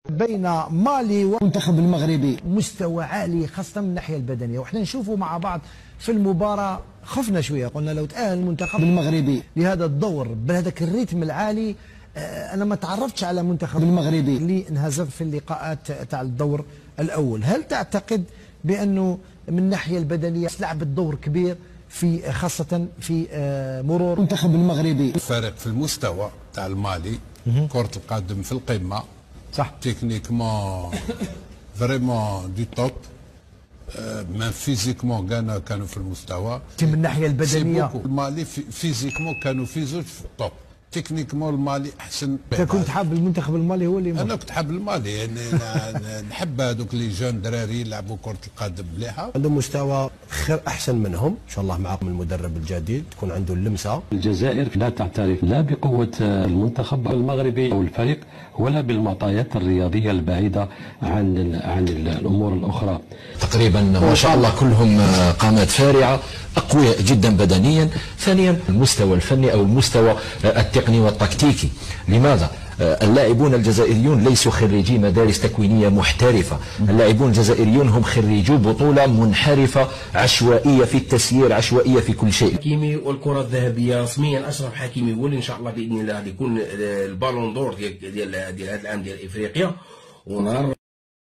بين مالي والمنتخب المغربي مستوى عالي خاصة من الناحية البدنية، وإحنا نشوفوا مع بعض في المباراة خفنا شوية، قلنا لو تأهل المنتخب المغربي لهذا الدور بهذاك الريتم العالي. أنا ما تعرفتش على منتخب المغربي اللي انهزم في اللقاءات تاع الدور الأول. هل تعتقد بأنه من الناحية البدنية لعبت دور كبير في خاصة في مرور المنتخب المغربي؟ الفارق في المستوى تاع المالي، كرة القدم في القمة صح، تكنيكمون فريمون دي توب، ما فيزيكمون كانوا في المستوى. من الناحية البدنية المالي فيزيكمون كانوا في زوج في التوب، تكنيكمون المالي احسن. انت كنت حاب المنتخب المالي هو اللي انا كنت حاب المالي، يعني نحب هذوك لي جون دراري يلعبوا كرة القدم مليحة، عندهم مستوى خير احسن منهم ان شاء الله معاهم المدرب الجديد تكون عنده اللمسه. الجزائر لا تعترف لا بقوة المنتخب المغربي او الفريق ولا بالمعطيات الرياضية البعيدة عن الامور الاخرى. تقريبا ما شاء الله كلهم قامات فارعة، أقوياء جدا بدنيا. ثانيا المستوى الفني أو المستوى التقني والتكتيكي. لماذا؟ اللاعبون الجزائريون ليسوا خريجي مدارس تكوينية محترفة، اللاعبون الجزائريون هم خريجو بطولة منحرفة، عشوائية في التسيير، عشوائية في كل شيء. حكيمي والكرة الذهبية رسميا أشرف حكيمي هو اللي إن شاء الله بإذن الله يكون البالون دور ديال هذا العام ديال إفريقيا. ونهار